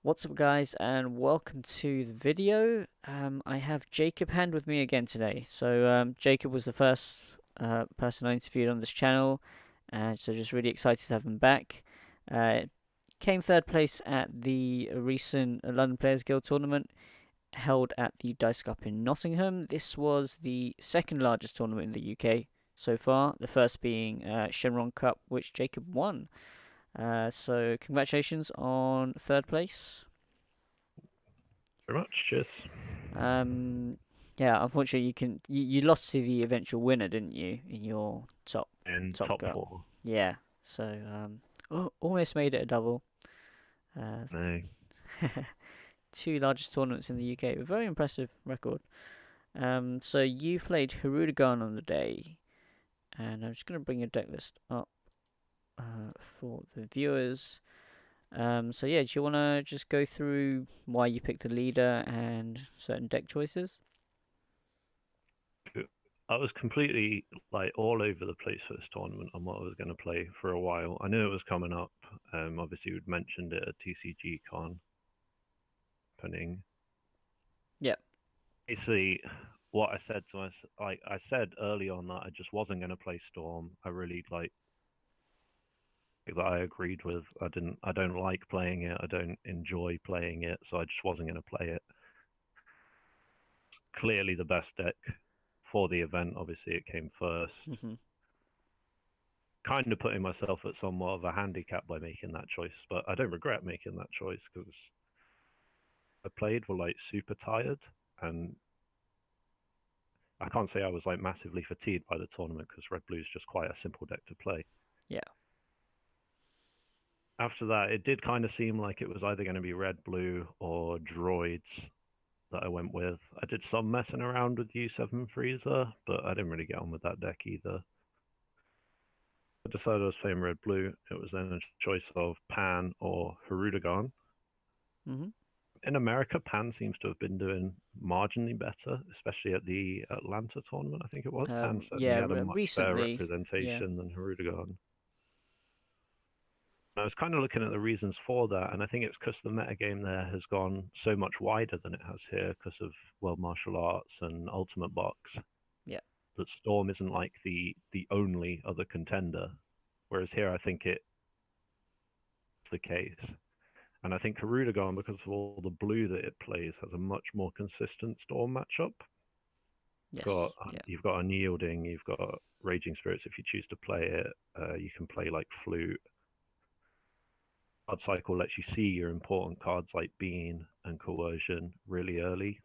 What's up, guys, and welcome to the video. I have Jacob Hand with me again today. Jacob was the first person I interviewed on this channel, and so just really excited to have him back. Uh, Came third place at the recent London Players Guild tournament held at the Dice Cup in Nottingham. This was the second largest tournament in the UK so far, the first being Shenron Cup, which Jacob won. So congratulations on third place. Very much. Cheers. Um, yeah, unfortunately, you lost to the eventual winner, didn't you, in your And top top cup? four. Yeah, almost made it a double. Uh, No. two largest tournaments in the UK, a very impressive record. So you played Hirudegarn on the day, and I'm just gonna bring your deck list up for the viewers. So yeah, do you wanna just go through why you picked the leader and certain deck choices? I was completely all over the place for this tournament on what I was going to play for a while. I knew it was coming up. Obviously, we'd mentioned it at TCG Con opening. Yep. Basically, what I said to myself, I said early on that I just wasn't going to play Storm. I really that I agreed with. I don't like playing it. I don't enjoy playing it, so I just wasn't going to play it. Clearly, the best deck for the event. Obviously, it came first. Mhm. Kind of putting myself at somewhat of a handicap by making that choice, but I don't regret making that choice because I played were super tired, and I can't say I was massively fatigued by the tournament because Red Blue is just quite a simple deck to play. Yeah. After that, it did kind of seem like it was either going to be Red Blue or Droids that I went with. I did some messing around with U7 Freezer, but I didn't really get on with that deck either. I decided I was playing Red Blue. It was then a choice of Pan or Hirudegarn. Mhm. In America, Pan seems to have been doing marginally better, especially at the Atlanta tournament, I think it was. Pan certainly Yeah. had a much better Recently, yeah. representation than Hirudegarn. I was kind of looking at the reasons for that, and I think it's because the metagame there has gone so much wider than it has here because of World Martial Arts and Ultimate Box, Yeah. that Storm isn't like the only other contender. Whereas here, I think it's the case. And I think Hirudegarn, because of all the blue that it plays, has a much more consistent Storm matchup. Yes. Yeah. You've got Unyielding, you've got Raging Spirits if you choose to play it. You can play Flute. Card Cycle lets you see your important cards like Bean and Coercion really early.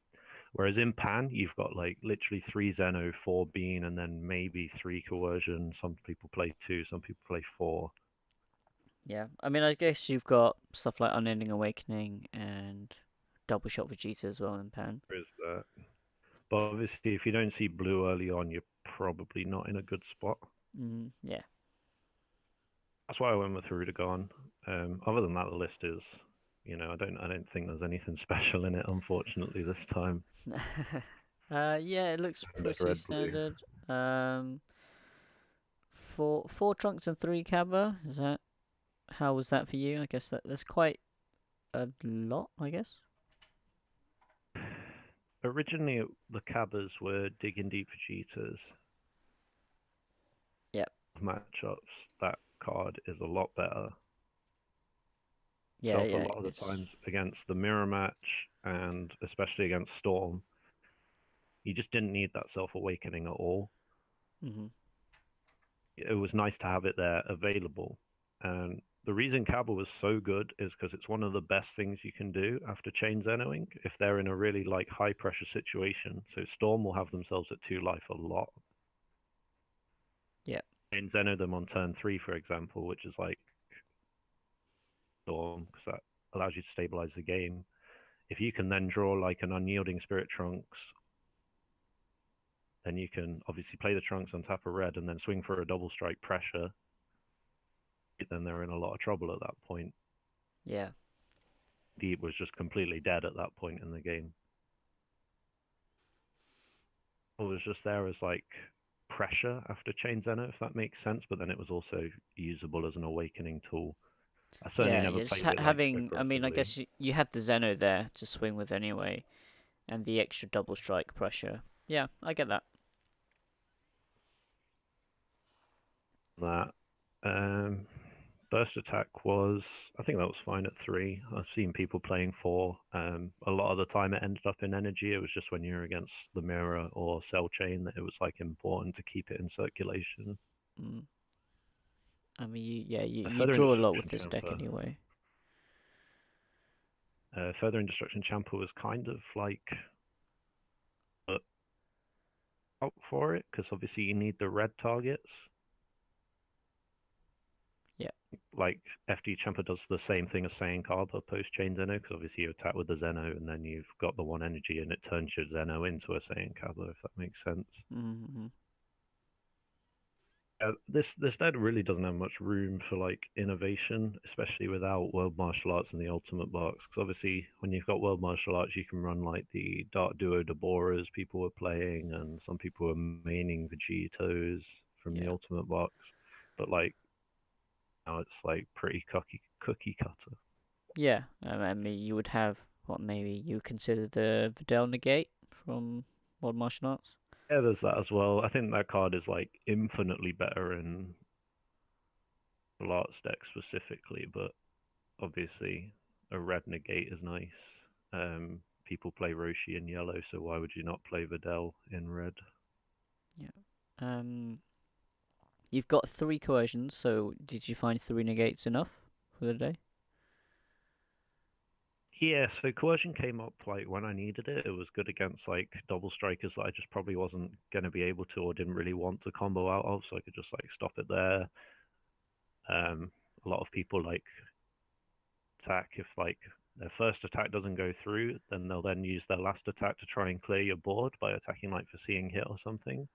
Whereas in Pan, you've got literally three Zeno, four Bean, and then maybe three Coercion. Some people play two, some people play four. Yeah. I mean, I guess you've got stuff like Unending Awakening and Double Shot Vegeta as well in Pan. There is that. But obviously, if you don't see blue early on, you're probably not in a good spot. Yeah. That's why I went with Hirudegarn. Other than that, the list is, I don't think there's anything special in it. Unfortunately, this time. Yeah. It looks And there's pretty red blue. standard. Um, four trunks and three Cabba. Is that how was that for you? I guess that's quite a lot. I guess. Originally, the Cabbers were digging deep Vegetas Yep. matchups. That card is a lot better. Yeah. Self a Yeah. lot of the It's. times against the mirror match and especially against Storm, you just didn't need that self awakening at all. Mhm. It was nice to have it there available. And the reason Cabal was so good is because it's one of the best things you can do after chain Zenoing if they're in a really high pressure situation. So Storm will have themselves at two life a lot. Yeah. Chain Zeno them on turn three, for example, which is Storm, because that allows you to stabilize the game. If you can then draw an unyielding Spirit Trunks, then you can obviously play the Trunks on tap a red and then swing for a double strike pressure. Then they're in a lot of trouble at that point. Yeah. Deep was just completely dead at that point in the game. It was just there as pressure after Chain Zeno, if that makes sense, but then it was also usable as an awakening tool. I certainly Yeah, never yeah. Just played it like having, I mean, I aggressively. guess you had the Zeno there to swing with anyway, and the extra double strike pressure. Yeah, I get that. That um, burst attack was, I think that was fine at three. I've seen people playing four. A lot of the time it ended up in energy. It was just when you're against the mirror or cell chain that it was like important to keep it in circulation. Mm. I mean, yeah, A you further in draw a lot with destruction this deck chamber. anyway. Further in destruction chamber was kind of like out for it because obviously you need the red targets. Yeah. Like FD Champa does the same thing as Saiyan Carver post chain Zeno because obviously you attack with the Zeno and then you've got the one energy and it turns your Zeno into a Saiyan Carver if that makes sense. Mm-hmm. This deck really doesn't have much room for like innovation, especially without World Martial Arts and the Ultimate Box. Because obviously, when you've got World Martial Arts, you can run like the Dark Duo Deborahs people were playing, and some people were maining Vegetos from the Yeah. Ultimate Box. But like now, it's like pretty cookie cutter. Yeah. I mean, you would have what maybe you would consider the Videl Negate from World Martial Arts. Yeah, there's that as well. I think that card is like infinitely better in Arts deck specifically, but obviously a red negate is nice. People play Roshi in yellow, so why would you not play Videl in red? Yeah. Um, you've got three coercions, so did you find three negates enough for the day? Yeah, so coercion came up like when I needed it. It was good against like double strikers that I just probably wasn't going to be able to or didn't really want to combo out of, so I could just like stop it there. A lot of people like attack if like their first attack doesn't go through, then they'll then use their last attack to try and clear your board by attacking like for seeing hit or something.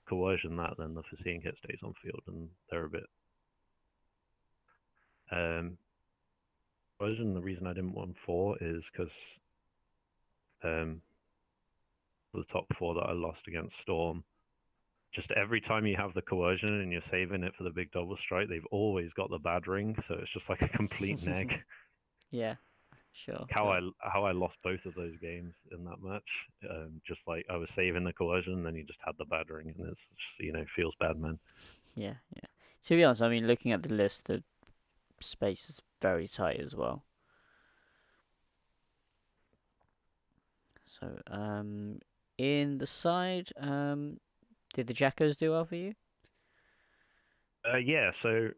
Coercion that, then the foreseeing hit stays on field, and they're a bit. Um, Coercion. The reason I didn't want four is because um, the top four that I lost against Storm. Just every time you have the coercion and you're saving it for the big double strike, they've always got the bad ring, so it's just like a complete neg. Yeah. Sure. how Sure. I how I lost both of those games in that match. Just like I was saving the coercion, and then you just had the bad ring, and it's just, feels bad, man. Yeah. Yeah. To be honest, I mean, looking at the list, the space is very tight as well. So, in the side, did the Jackos do well for you? Yeah, so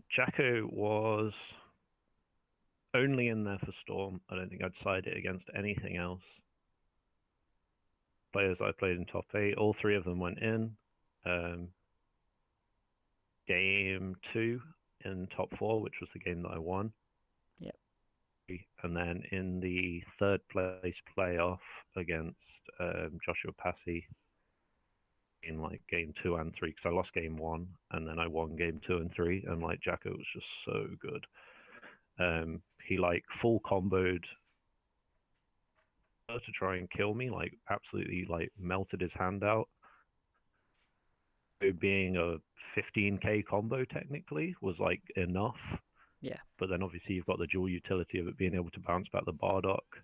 Jacko was only in there for Storm. I don't think I'd side it against anything else. Players I played in top eight, all three of them went in. Um, game two in top four, which was the game that I won. Yep. And then in the third place playoff against Joshua Passy in like game two and three, because I lost game one and then I won game two and three, and like Jacko was just so good. He like full comboed to try and kill me, like absolutely like melted his hand out. It being a 15k combo technically was like enough, Yeah. but then obviously you've got the dual utility of it being able to bounce back the Bardock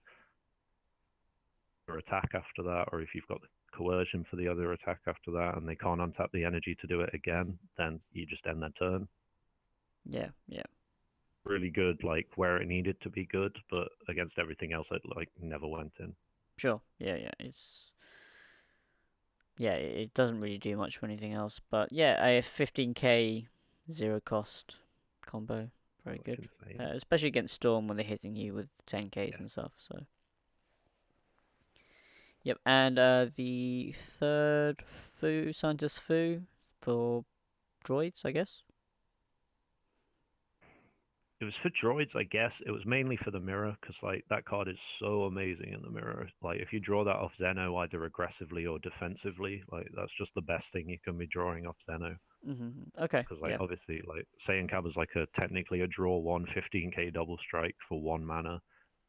or attack after that, or if you've got the coercion for the other attack after that and they can't untap the energy to do it again, then you just end their turn. Yeah. Yeah. Really good, like where it needed to be good, but against everything else, it like never went in. Sure. Yeah. Yeah. It doesn't really do much for anything else, but yeah, a 15k zero cost combo, very It's like good. insane. Especially against Storm when they're hitting you with 10ks Yeah. and stuff. So yep, and the third Fu Scientist Fu for droids, I guess. It was for droids, I guess. It was mainly for the mirror because like that card is so amazing in the mirror. Like if you draw that off Zeno either aggressively or defensively, like that's just the best thing you can be drawing off Zeno. Okay, Because like yeah, obviously like Saiyan Cab is like a technically a draw one 15k double strike for one mana.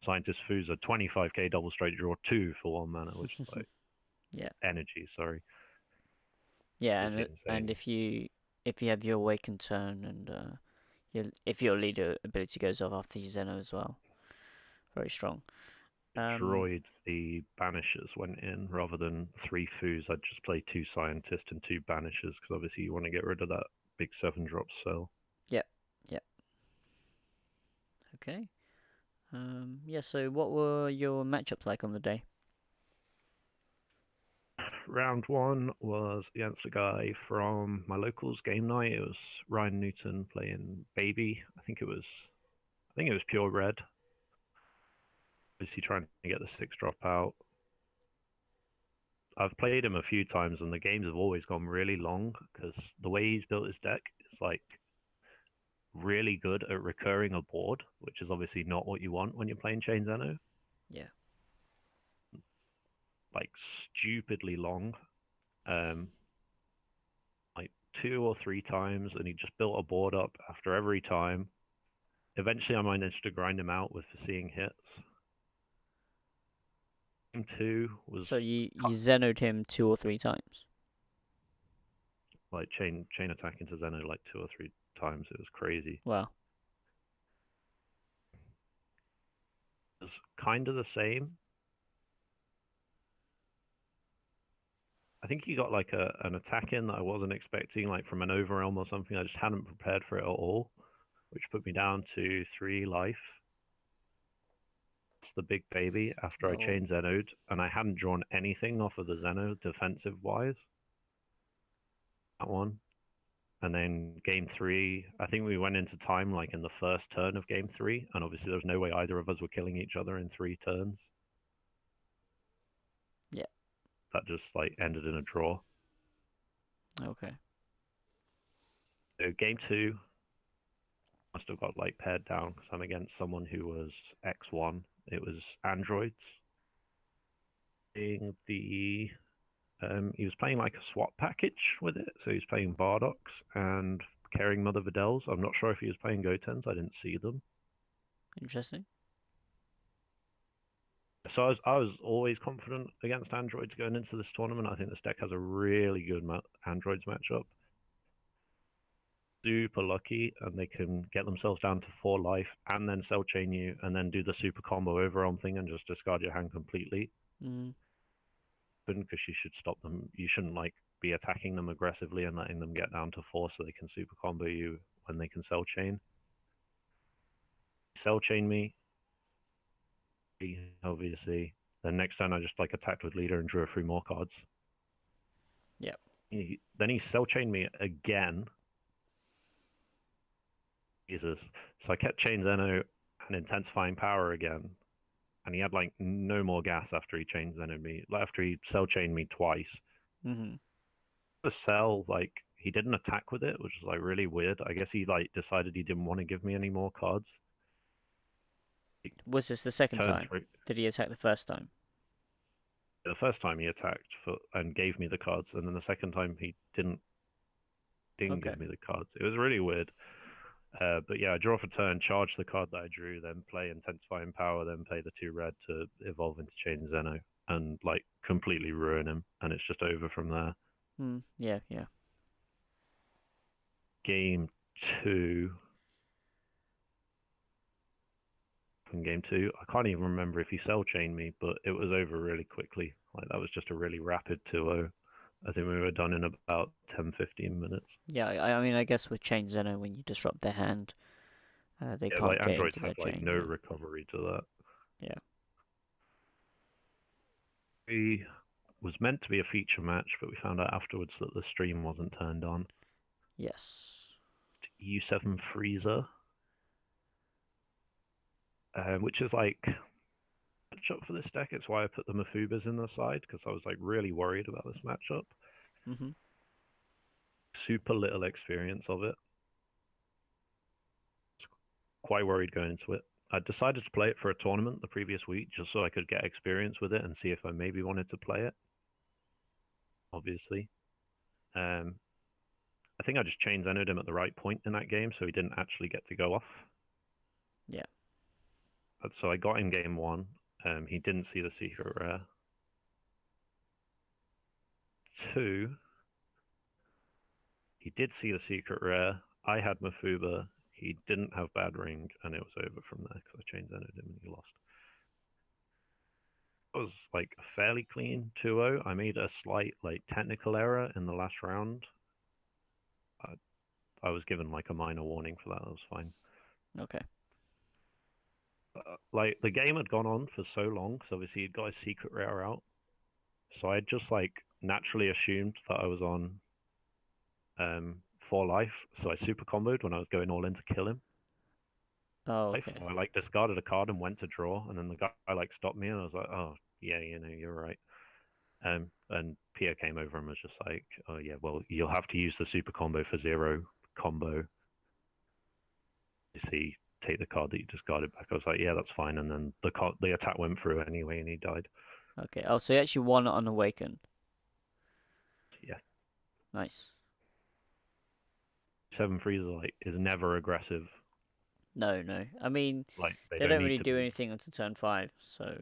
Scientist Fu's a 25k double strike draw two for one mana, which is like yeah, energy. Sorry, yeah, it's and insane. if you have your awakened turn and if your leader ability goes off after you Zeno as well. Very strong. Um, Droid, the Banishers went in rather than 3 foos. I'd just play 2 Scientists and 2 Banishers because obviously you want to get rid of that big 7-drop cell. yep, yep. Okay. Yeah. So, what were your matchups like on the day? Round 1 was against a guy from my locals game night. It was Ryan Newton playing Baby. I think it was pure red. Obviously trying to get the 6-drop out. I've played him a few times and the games have always gone really long because the way he's built his deck is like really good at recurring a board, which is obviously not what you want when you're playing Chain Zeno. Yeah. Like stupidly long, um, like 2 or 3 times, and he just built a board up after every time. Eventually, I managed to grind him out with seeing hits. Game 2 was So you Zenoed him 2 or 3 times. like chain attack into Zeno like 2 or 3 times. It was crazy. Wow. It was kind of the same. I think he got like an attack in that I wasn't expecting, like from an overrealm or something. I just hadn't prepared for it at all, which put me down to 3 life. It's the big baby after I Oh, chain Zenoed, and I hadn't drawn anything off of the Zeno defensive wise. That one. And then game 3, I think we went into time like in the first turn of game 3, and obviously there was no way either of us were killing each other in 3 turns. yeah. That just like ended in a draw. Okay. So game 2, I still got like paired down because I'm against someone who was X1. It was androids. Being the he was playing like a swap package with it, so he was playing Bardox and carrying Mother Videls. I'm not sure if he was playing Gotens. I didn't see them. Interesting. So I was always confident against androids going into this tournament. I think this deck has a really good androids matchup. Super lucky, and they can get themselves down to 4 life and then cell chain you and then do the super combo overarm thing and just discard your hand completely. Mm. Because you should stop them. You shouldn't like be attacking them aggressively and letting them get down to 4 so they can super combo you when they can cell chain. Cell chain me, obviously. Then next turn I just like attacked with leader and drew 3 more cards. Yep. Then he cell chained me again. Jesus. So I kept chain Zeno and intensifying power again. And he had like no more gas after he chain Zenoed me. After he cell chained me twice. Mhm. The cell, like he didn't attack with it, which was like really weird. I guess he like decided he didn't want to give me any more cards. Was this the second Turn time? 3. Did he attack the first time? The first time he attacked and gave me the cards, and then the second time he didn't Okay. give me the cards. It was really weird. But yeah, I draw for turn, charge the card that I drew, then play Intensifying Power, then play the 2 red to evolve into Chain Zeno, and like completely ruin him, and it's just over from there. Yeah, yeah. Game 2. In game 2, I can't even remember if he cell chained me, but it was over really quickly. Like that was just a really rapid 2-0. I think we were done in about 10-15 minutes. Yeah, I mean, I guess with Chain Zeno, when you disrupt their hand, they Yeah, like can't get androids into their have like chain. no Yeah. recovery to that. Yeah. He was meant to be a feature match, but we found out afterwards that the stream wasn't turned on. Yes. U7 Freezer, which is like matchup for this deck. It's why I put the Mafubas in the side because I was like really worried about this matchup. Mhm. Super little experience of it. Quite worried going into it. I decided to play it for a tournament the previous week just so I could get experience with it and see if I maybe wanted to play it. Obviously. I think I just chain Zenoed him at the right point in that game so he didn't actually get to go off. Yeah. So I got in game 1. He didn't see the secret rare. 2, he did see the secret rare. I had Mafuba. he didn't have bad ring, and it was over from there because I chain Zenoed him and he lost. It was like a fairly clean 2-0. I made a slight like technical error in the last round. I was given like a minor warning for that. That was fine. Okay. Like the game had gone on for so long, because obviously he'd got his secret rare out. So I just like naturally assumed that I was on 4 life. So I super comboed when I was going all in to kill him. Oh, okay. I like discarded a card and went to draw, and then the guy like stopped me, and I was like, oh yeah, you're right. And Pierre came over and was just like, oh yeah, well you'll have to use the super combo for 0 combo. You see, take the card that you discarded back. I was like, yeah, that's fine. And then the attack went through anyway, and he died. Okay. Oh, so you actually won unawakened. Yeah. Nice. 7 freezer like is never aggressive. No, no. I mean, Like they don't don't need really to do be. anything until turn 5, so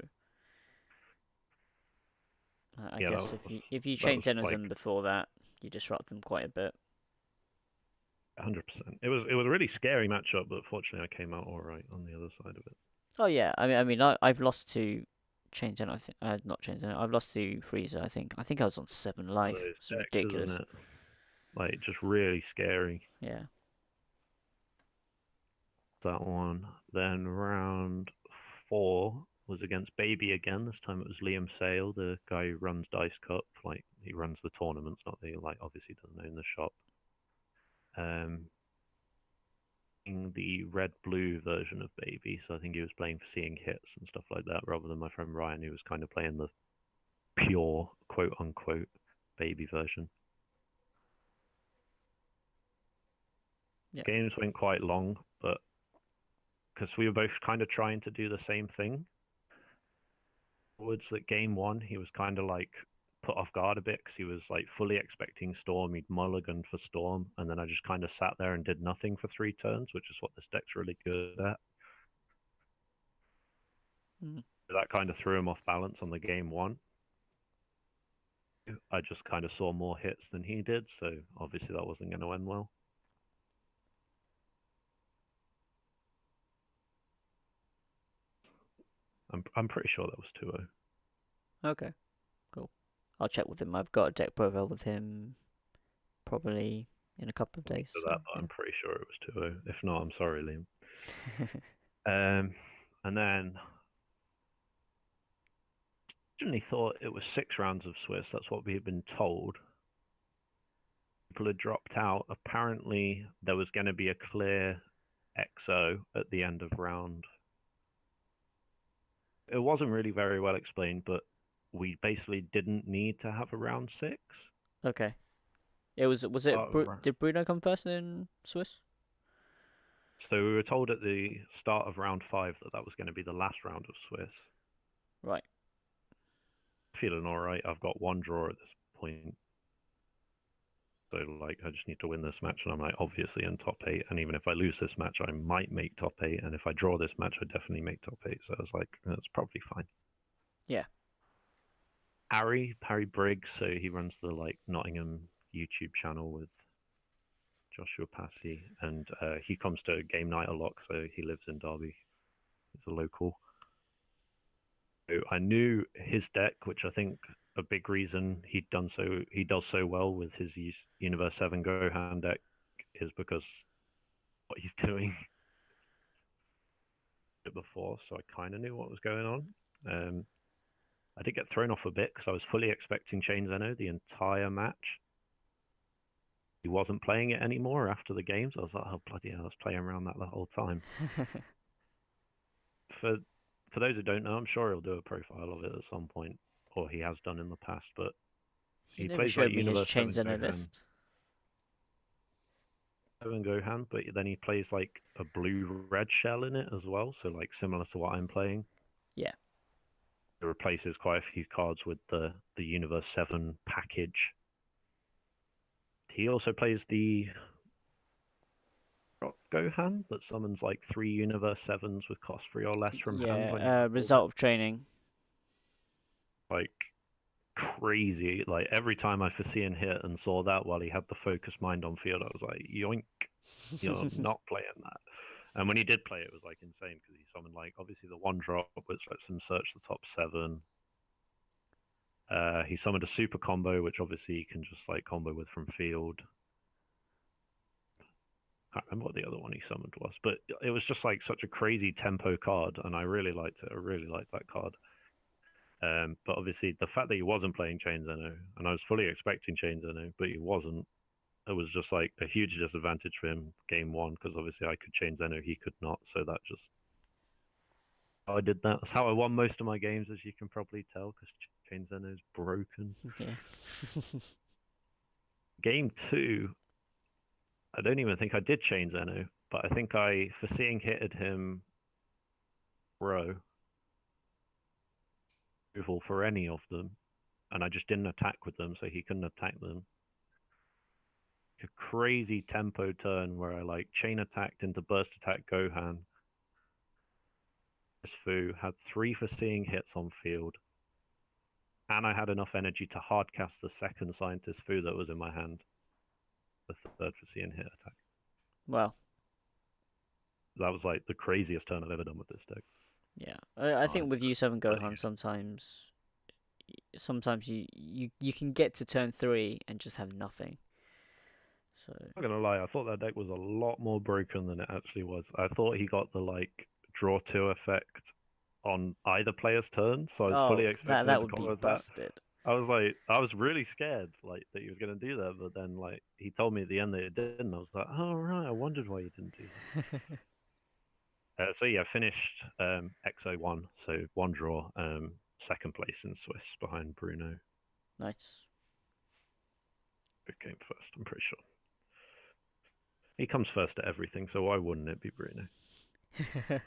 I Yeah, guess if you that chain was Xenos like them before that, you disrupt them quite a bit. 100%. It was a really scary matchup, but fortunately I came out all right on the other side of it. Oh yeah, I've lost to chain Xenos. I think not chain Xenos. I've lost to Freezer. I think I was on 7 One of life. those It's decks, isn't ridiculous. it? Like just really scary. Yeah. That one. Then round 4 was against Baby again. This time it was Liam Sale, the guy who runs Dice Cup. Like he runs the tournaments, not the like obviously doesn't own the shop. In the red blue version of Baby, so I think he was playing for seeing hits and stuff like that, rather than my friend Ryan, who was kind of playing the pure quote unquote Baby version. Yeah. Games went quite long, but because we were both kind of trying to do the same thing. Towards that game 1, he was kind of like put off guard a bit because he was like fully expecting Storm. He'd mulliganed for Storm, and then I just kind of sat there and did nothing for 3 turns, which is what this deck's really good at. Mm. That kind of threw him off balance on the game 1. I just kind of saw more hits than he did, so obviously that wasn't going to end well. I'm pretty sure that was 2-0. Okay. Cool. I'll check with him. I've got a deck profile with him probably in a couple of days. For So, that, but yeah. I'm pretty sure it was 2-0. If not, I'm sorry, Liam. And then originally thought it was 6 rounds of Swiss. That's what we had been told. People had dropped out. Apparently, there was going to be a clear XO at the end of round. It wasn't really very well explained, but we basically didn't need to have a round 6. Okay. Did Bruno come first in Swiss? So we were told at the start of round 5 that that was going to be the last round of Swiss. Right. Feeling all right. I've got 1 draw at this point. So, like, I just need to win this match, and I'm, like, obviously in top 8. And even if I lose this match, I might make top 8. And if I draw this match, I definitely make top 8. So I was like, that's probably fine. Yeah. Parry Briggs, so he runs the, like, Nottingham YouTube channel with Joshua Passy. And he comes to game night a lot, so he lives in Derby. He's a local. So I knew his deck, which I think a big reason he does so well with his Universe 7 Gohan deck is because what he's doing before, so I kind of knew what was going on. I did get thrown off a bit because I was fully expecting Chain Zeno the entire match. He wasn't playing it anymore after the games. I was like, oh bloody hell, I was playing around that the whole time. For those who don't know, I'm sure he'll do a profile of it at some point, or he has done in the past. But He he never plays showed like me his Universe chain 7 Xeno Gohan, list. but then he plays like a blue red shell in it as well, so like similar to what I'm playing. Yeah. It replaces quite a few cards with the Universe 7 package. He also plays the Gohan that summons like 3 Universe 7s with cost 3 or less from hand when you Yeah. build Result it. of training. Like crazy. Like every time I foreseen hit and saw that while he had the focus mind on field, I was like, yoink. You're not playing that. And when he did play it, it was like insane because he summoned like obviously the one drop, which lets him search the top seven. He summoned a super combo, which obviously he can just like combo with from field. Can't remember what the other one he summoned was, but it was just like such a crazy tempo card, and I really liked it. I really liked that card. But obviously, the fact that he wasn't playing Chain Zeno, and I was fully expecting Chain Zeno, but he wasn't, it was just like a huge disadvantage for him game one because obviously I could Chain Zeno, he could not. So that just how I did that. That's how I won most of my games, as you can probably tell, because Chain Zeno is broken. Yeah. Game two, I don't even think I did Chain Zeno, but I think I, for seeing hitted him row removal for any of them, and I just didn't attack with them, so he couldn't attack them. A crazy tempo turn where I like chain attacked into burst attack Gohan. This Fu had 3 for seeing hits on field, and I had enough energy to hardcast the second Scientist Fu that was in my hand. The third for seeing hit attack. Well, That was like the craziest turn I've ever done with this deck. yeah. I Oh, think with U7 Gohan, sometimes you can get to turn three and just have nothing. So I'm not gonna lie, I thought that deck was a lot more broken than it actually was. I thought he got the like draw two effect on either player's turn, so I was fully that expecting him that to would be combo with that. busted. I was really scared like that he was gonna do that, but then like he told me at the end that it didn't. I was like, oh right, I wondered why he didn't do that. So yeah, finished XO1, so one draw, second place in Swiss behind Bruno. Nice. Who came first? I'm pretty sure he comes first at everything, so why wouldn't it be Bruno? You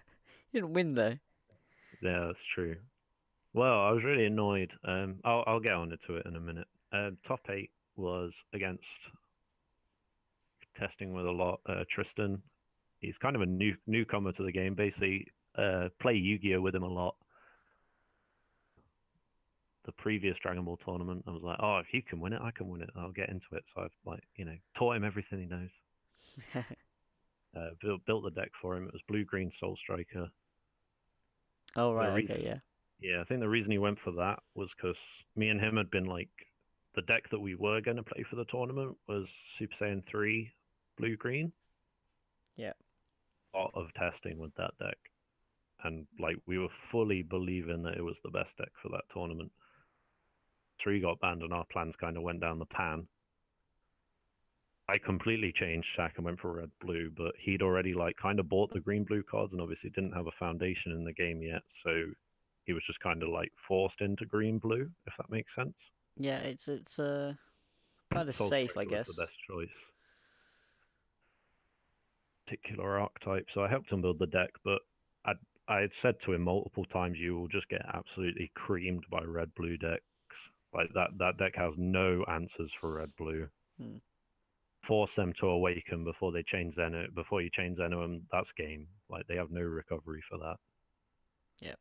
didn't win though. Yeah, that's true. Well, I was really annoyed. I'll get on to it in a minute. Top eight was against testing with a lot. Tristan, he's kind of a newcomer to the game. Basically, play Yu-Gi-Oh with him a lot. The previous Dragon Ball tournament, I was like, oh, if you can win it, I can win it. I'll get into it. So I've like taught him everything he knows. Built the deck for him. It was blue green Soul Striker. Oh The right, reason, okay, yeah. yeah, I think the reason he went for that was because me and him had been like the deck that we were going to play for the tournament was Super Saiyan 3 blue green. Yeah. A lot of testing with that deck. And like we were fully believing that it was the best deck for that tournament. 3 got banned and our plans kind of went down the pan. I completely changed tack and went for red blue, but he'd already like kind of bought the green blue cards and obviously didn't have a foundation in the game yet, so he was just kind of like forced into green blue, if that makes sense. Yeah, it's kind of Soul safe, I Striker was the guess. best choice. Particular archetype, so I helped him build the deck, but I had said to him multiple times, you will just get absolutely creamed by red blue decks. Like that deck has no answers for red blue. Hmm. Force them to awaken before they change Zeno. Before you change Zeno, and that's game. Like they have no recovery for that. Yeah.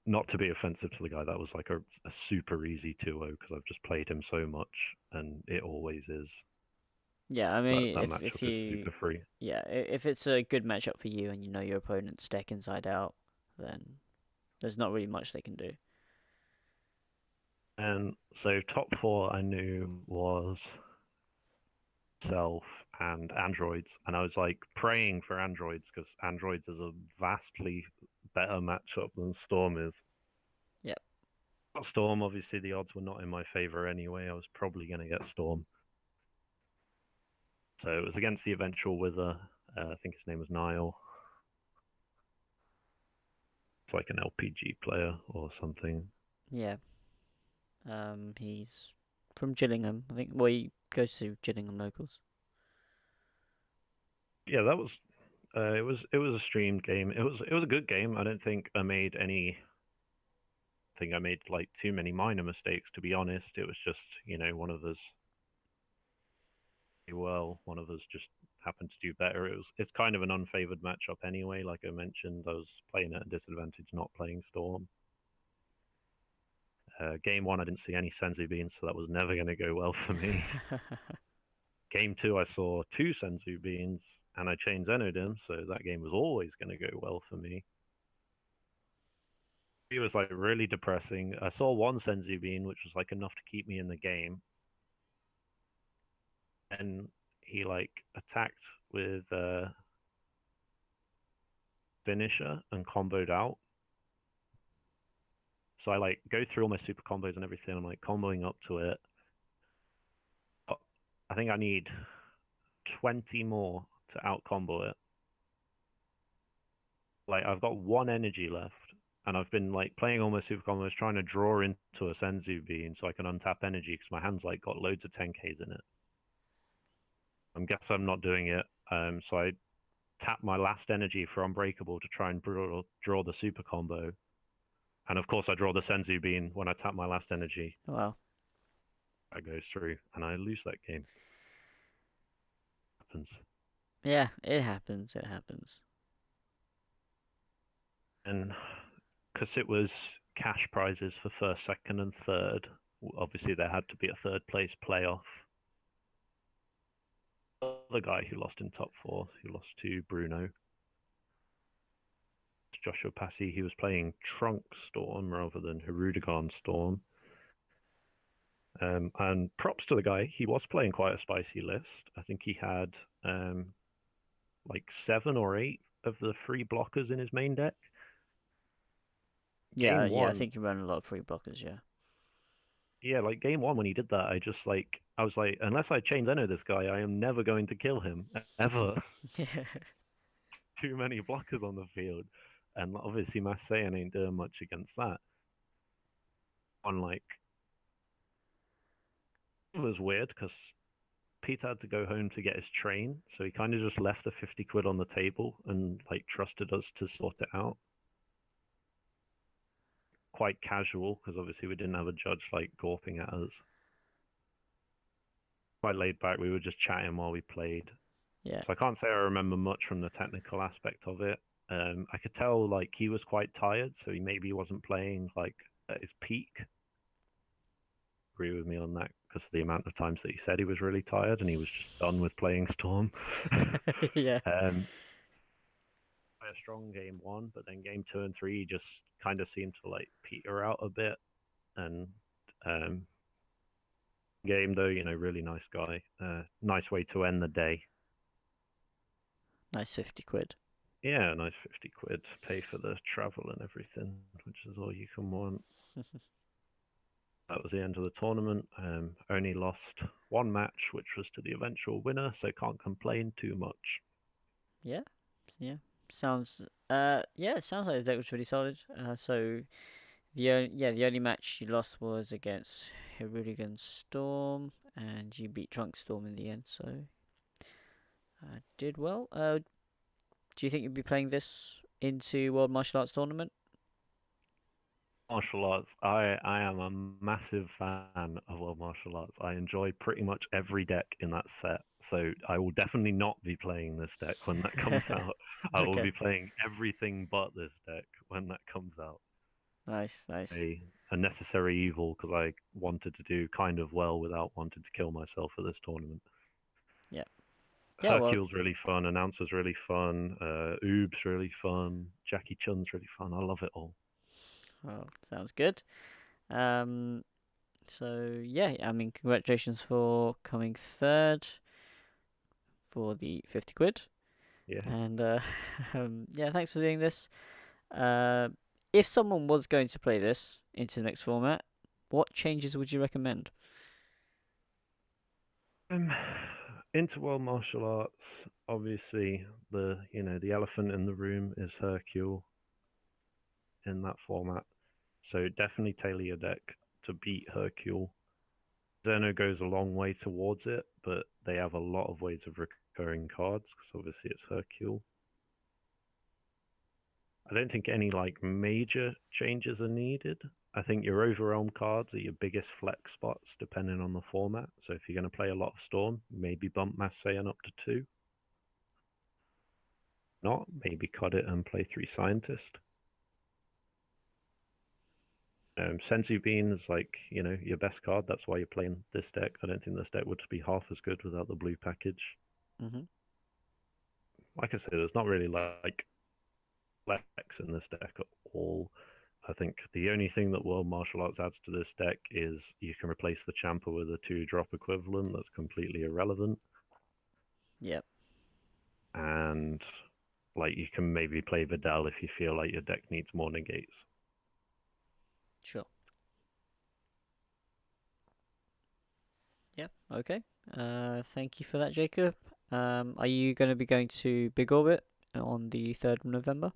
Not to be offensive to the guy, that was like a super easy 2-0 because I've just played him so much, and it always is. Yeah, I That mean, that if matchup is you super free. yeah, if it's a good matchup for you and you know your opponent's deck inside out, then there's not really much they can do. And so top four I knew was Self and Androids, and I was like praying for Androids because Androids is a vastly better matchup than Storm is. Yep. Storm, obviously, the odds were not in my favor anyway. I was probably going to get Storm. So it was against the eventual Wither. I think his name was Niall. It's like an LPG player or something. Yeah. He's from Gillingham, I think. Well, he goes to Gillingham locals. Yeah, that was. It was a streamed game. It was a good game. I don't think I made any. I think I made like too many minor mistakes. To be honest, it was just one of us. Well, one of us just happened to do better. It's kind of an unfavored matchup anyway. Like I mentioned, I was playing at a disadvantage, not playing Storm. Game one, I didn't see any Senzu beans, so that was never going to go well for me. Game two, I saw two Senzu beans, and I chain Zenoed him, so that game was always going to go well for me. It was like really depressing. I saw one Senzu bean, which was like enough to keep me in the game, and he like attacked with finisher and comboed out. So I like go through all my super combos and everything. I'm like comboing up to it. But I think I need 20 more to out combo it. Like I've got one energy left, and I've been like playing all my super combos, trying to draw into a Senzu bean so I can untap energy because my hand's like got loads of 10Ks in it. I guess I'm not doing it. So I tap my last energy for Unbreakable to try and draw the super combo. And of course, I draw the Senzu bean when I tap my last energy. Wow. That goes through, and I lose that game. Happens. Yeah, it happens. It happens. And because it was cash prizes for first, second, and third, obviously there had to be a third place playoff. The guy who lost in top four, who lost to Bruno, Joshua Passy, he was playing Trunk Storm rather than Hirudegarn Storm. And props to the guy, he was playing quite a spicy list. I think he had like 7 or 8 of the free blockers in his main deck. Yeah, Game yeah. I one, think you run a lot of free blockers. Yeah. yeah, like game one when he did that, I was like, unless I chain Zeno this guy, I am never going to kill him ever. Yeah. Too many blockers on the field, and obviously Marseille ain't doing much against that. Unlike it was weird because Pete had to go home to get his train, so he kind of just left the 50 quid on the table and like trusted us to sort it out. Quite casual because obviously we didn't have a judge like gawping at us. Quite laid back. We were just chatting while we played. Yeah. So I can't say I remember much from the technical aspect of it. I could tell like he was quite tired, so he maybe wasn't playing like at his peak. Agree with me on that because of the amount of times that he said he was really tired and he was just done with playing Storm. Yeah. A strong game one, but then game two and three just kind of seemed to like peter out a bit. And um, game though, really nice guy. Nice way to end the day. Nice 50 quid. Yeah, nice 50 quid. Pay for the travel and everything, which is all you can want. That was the end of the tournament. Only lost one match, which was to the eventual winner, so can't complain too much. Yeah. Yeah. Sounds. Yeah. It sounds like the deck was really solid. So the only match you lost was against Hirudegarn Storm, and you beat Trunk Storm in the end. So did well. Do you think you'll be playing this into World Martial Arts Tournament? Martial arts, I am a massive fan of World Martial Arts. I enjoy pretty much every deck in that set, so I will definitely not be playing this deck when that comes out. I will Okay. be playing everything but this deck when that comes out. Nice. Nice. A necessary evil because I wanted to do kind of well without wanting to kill myself for this tournament. Yeah. Yeah. Well. Hercule's really fun, Announcer's really fun, Oob's really fun, Jackie Chun's really fun. I love it all. Well, sounds good. Um. So yeah. I mean, congratulations for coming third for the 50 quid. Yeah. And yeah, thanks for doing this. Uh, if someone was going to play this into the next format, what changes would you recommend? Um, into world martial arts, obviously the elephant in the room is Hercule in that format. So definitely tailor your deck to beat Hercule. Zeno goes a long way towards it, but they have a lot of ways of recurring cards because obviously it's Hercule. I don't think any like major changes are needed. I think your overwhelm cards are your biggest flex spots depending on the format. So if you're going to play a lot of Storm, maybe bump Masayan up to 2. Not, maybe cut it and play 3 Scientist. Senzu Bean is like, your best card. That's why you're playing this deck. I don't think this deck would be half as good without the blue package. Hmm. Like I said, there's not really like flex in this deck at all. I think the only thing that World Martial Arts adds to this deck is you can replace the Champa with a 2-drop equivalent that's completely irrelevant. Yep. And like you can maybe play Vidal if you feel like your deck needs more negates. Sure. Yep. Okay. Thank you for that, Jacob. Are you going to be going to Big Orbit on the 3rd of November?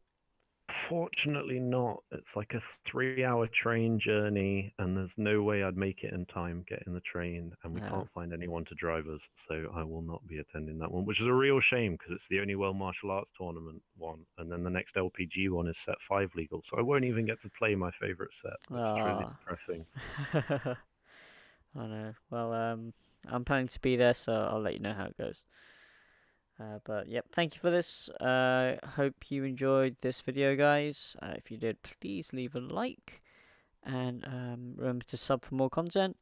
Fortunately not. It's like a 3-hour train journey, and there's no way I'd make it in time getting the train, and we Uh, can't find anyone to drive us, so I will not be attending that one, which is a real shame because it's the only World Martial Arts Tournament one, and then the next LPG one is set 5 legal, so I won't even get to play my favorite set, which is really ah. depressing. I know. Well, I'm planning to be there, so I'll let you know how it goes. But yep, thank you for this. Hope you enjoyed this video, guys. If you did, please leave a like and remember to sub for more content.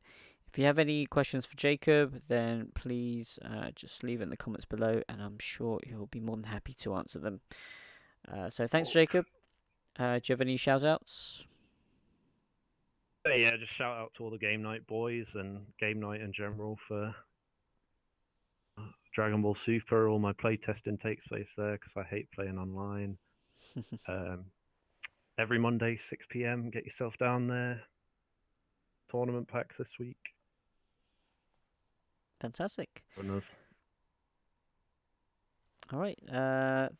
If you have any questions for Jacob, then please just leave it in the comments below, and I'm sure he'll be more than happy to answer them. So thanks, Jacob. Do you have any shout outs? But yeah, just shout out to all the game night boys and game night in general for Dragon Ball Super. All my playtesting takes place there because I hate playing online. Um, every Monday, 6 p.m. Get yourself down there. Tournament packs this week. Fantastic. Winners. All right.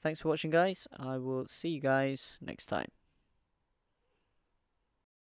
Thanks for watching, guys. I will see you guys next time.